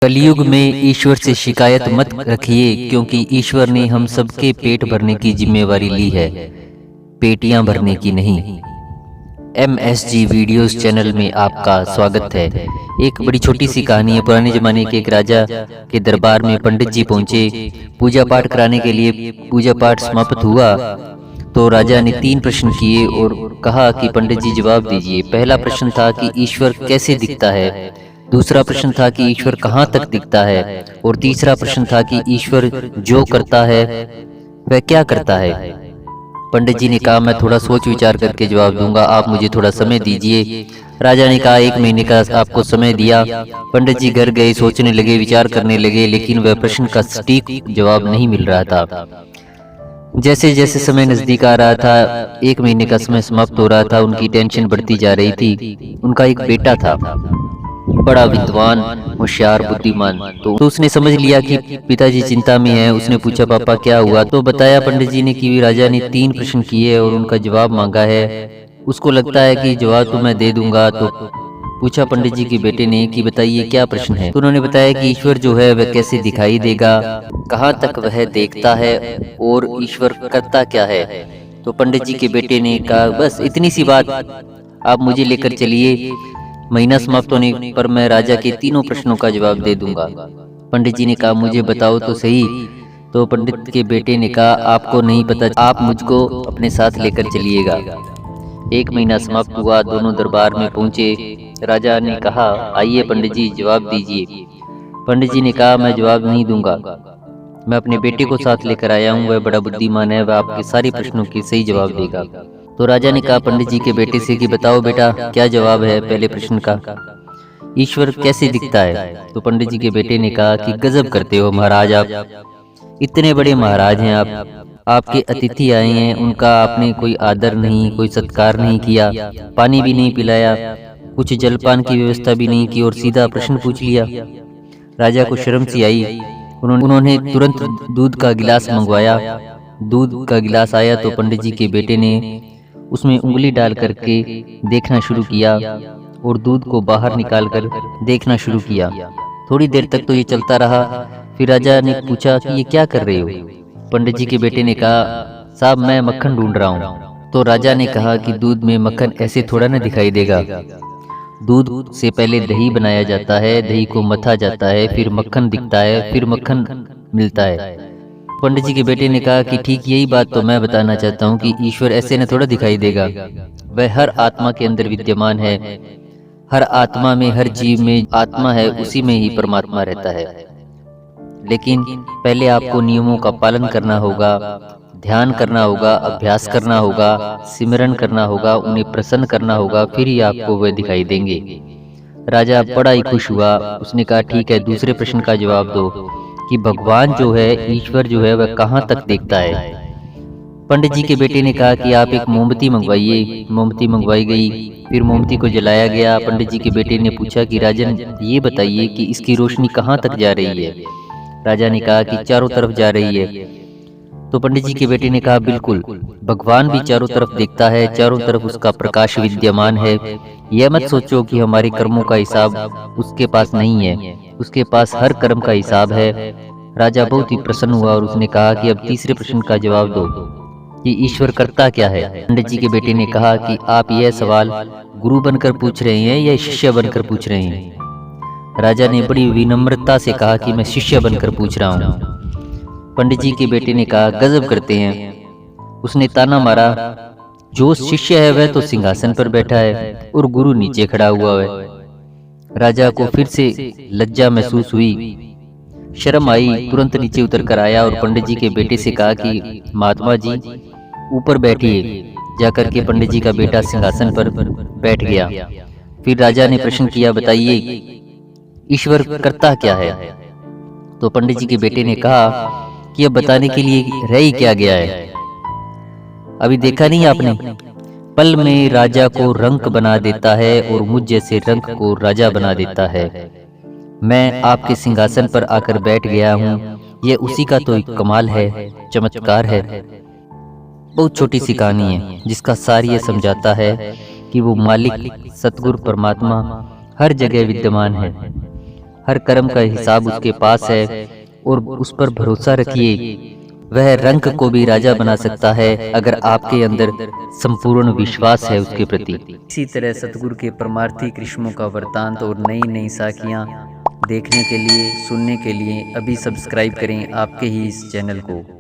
कलयुग में ईश्वर से शिकायत मत रखिए, क्योंकि ईश्वर ने हम सबके पेट भरने की जिम्मेवारी ली है, पेटियां भरने की नहीं। MSG वीडियोस चैनल में आपका स्वागत है। एक बड़ी छोटी सी कहानी है। पुराने जमाने के एक राजा के दरबार में पंडित जी पहुंचे पूजा पाठ कराने के लिए। पूजा पाठ समाप्त हुआ तो राजा ने 3 प्रश्न किए और कहा कि पंडित जी जवाब दीजिए। पहला प्रश्न था कि ईश्वर कैसे दिखता है, दूसरा प्रश्न था कि ईश्वर कहाँ तक दिखता है, और तीसरा प्रश्न था कि ईश्वर जो करता है वह क्या करता है। पंडित जी ने कहा, मैं थोड़ा सोच विचार करके जवाब दूंगा, आप मुझे थोड़ा समय दीजिए। राजा ने कहा, 1 महीने का आपको समय दिया। पंडित जी घर गए, सोचने लगे, विचार करने लगे, लेकिन वह प्रश्न का सटीक जवाब नहीं मिल रहा था। जैसे जैसे समय नजदीक आ रहा था, 1 महीने का समय समाप्त हो रहा था, उनकी टेंशन बढ़ती जा रही थी। उनका एक बेटा था, बड़ा विद्वान, होशियार, बुद्धिमान। तो उसने समझ लिया कि पिताजी चिंता में हैं। उसने पूछा, पापा क्या हुआ? तो बताया पंडित जी ने कि राजा ने 3 प्रश्न किए और उनका जवाब मांगा है। उसको लगता है कि जवाब तो मैं दे दूंगा। तो पूछा पंडित जी के बेटे ने कि बताइए क्या प्रश्न है। तो उन्होंने बताया कि ईश्वर जो है वह कैसे दिखाई देगा, कहाँ तक वह देखता है, और ईश्वर करता क्या है। तो पंडित जी के बेटे ने कहा, बस इतनी सी बात, आप मुझे लेकर चलिए, महीना समाप्त होने पर मैं राजा के 3 प्रश्नों का जवाब दे दूंगा। पंडित जी ने कहा, मुझे बताओ तो सही। तो पंडित के बेटे ने कहा, आपको नहीं पता, आप मुझको अपने साथ लेकर चलिएगा। 1 महीना समाप्त हुआ, दोनों दरबार में पहुंचे। राजा ने कहा, आइए पंडित जी जवाब दीजिए। पंडित जी ने कहा, मैं जवाब नहीं दूंगा, मैं अपने बेटे को साथ लेकर आया हूँ, वह बड़ा बुद्धिमान है, वह आपके सारे प्रश्नों के सही जवाब देगा। तो राजा ने कहा पंडित जी के बेटे से कि बताओ बेटा, क्या जवाब है पहले प्रश्न का, ईश्वर कैसे दिखता है। तो पंडित जी के बेटे ने कहा कि गजब करते हो महाराज, आप इतने बड़े महाराज हैं, आपके अतिथि आए हैं, उनका आपने कोई आदर नहीं, कोई सत्कार नहीं किया, पानी भी नहीं पिलाया, कुछ जलपान की व्यवस्था भी नहीं की, और सीधा प्रश्न पूछ लिया। राजा को शर्म सी आई। उन्होंने तुरंत दूध का गिलास मंगवाया। दूध का गिलास आया तो पंडित जी के बेटे ने उसमें उंगली डाल करके देखना शुरू किया और दूध को बाहर निकालकर देखना शुरू किया। थोड़ी देर तक तो ये चलता रहा। फिर राजा ने पूछा कि ये क्या कर रहे हो? पंडित जी के बेटे ने कहा, साहब मैं मक्खन ढूंढ रहा हूँ। तो राजा ने कहा कि दूध में मक्खन ऐसे थोड़ा ना दिखाई देगा, दूध से पहले दही बनाया जाता है, दही को मथा जाता है, फिर मक्खन दिखता है, फिर मक्खन मिलता है। पंडित जी के बेटे ने कहा कि ठीक यही बात तो मैं बताना चाहता हूँ कि ईश्वर ऐसे न थोड़ा दिखाई देगा, वह हर आत्मा के अंदर विद्यमान है, हर आत्मा में, हर जीव में आत्मा है, उसी में ही परमात्मा रहता है। लेकिन पहले आपको नियमों का पालन करना होगा, ध्यान करना होगा, अभ्यास करना होगा, सिमरन करना होगा, उन्हें प्रसन्न करना होगा, फिर ही आपको वह दिखाई देंगे। राजा बड़ा ही खुश हुआ। उसने कहा, ठीक है, दूसरे प्रश्न का जवाब दो कि भगवान जो है, ईश्वर जो है, वह कहाँ तक देखता है। पंडित जी के बेटे ने कहा कि आप एक मोमबत्ती मंगवाइए। मोमबत्ती मंगवाई गई, फिर मोमबत्ती को जलाया गया। पंडित जी के बेटे ने पूछा कि राजन, ये बताइए कि इसकी रोशनी कहाँ तक जा रही है। राजा ने कहा कि चारों तरफ जा रही है। तो पंडित जी के बेटे ने कहा, बिल्कुल, भगवान भी चारों तरफ देखता है, चारों तरफ उसका प्रकाश विद्यमान है। यह मत सोचो कि हमारे कर्मों का हिसाब उसके पास नहीं है, उसके पास हर कर्म का हिसाब है। राजा बहुत ही प्रसन्न हुआ और उसने कहा कि अब तीसरे प्रश्न का जवाब दो कि ईश्वर करता क्या है। पंडित जी के बेटे ने कहा कि आप यह सवाल गुरु बनकर पूछ रहे हैं या शिष्य बनकर पूछ रहे हैं। राजा ने बड़ी विनम्रता से कहा कि मैं शिष्य बनकर पूछ रहा हूँ। पंडित जी के बेटे ने कहा, गजब करते हैं। उसने ताना मारा, जो शिष्य है वह तो सिंहासन पर बैठा है और गुरु नीचे खड़ा हुआ है। राजा को फिर से लज्जा महसूस हुई, शर्म आई, तुरंत नीचे उतर कर आया और पंडित जी के बेटे से कहा कि महात्मा जी ऊपर बैठिए। जाकर के पंडित जी का बेटा सिंहासन पर बैठ गया। फिर राजा ने प्रश्न किया, बताइए ईश्वर करता क्या है। तो पंडित जी के बेटे ने कहा कि अब बताने के लिए रह ही क्या गया है, अभी देखा नहीं आपने, पल में राजा को रंक बना देता है और मुझ जैसे रंक को राजा बना देता है। मैं आपके सिंहासन पर आकर बैठ गया हूँ, यह उसी का तो एक कमाल है, चमत्कार है। बहुत छोटी सी कहानी है जिसका सार ये समझाता है कि वो मालिक, सतगुरु परमात्मा हर जगह विद्यमान है, हर कर्म का हिसाब उसके पास है और उस पर भरोसा रखिए। वह रंक को भी राजा बना सकता है अगर आपके अंदर संपूर्ण विश्वास है उसके प्रति। इसी तरह सतगुरु के परमार्थी कृष्णों का वृत्तांत और नई नई साखियाँ देखने के लिए, सुनने के लिए अभी सब्सक्राइब करें आपके ही इस चैनल को।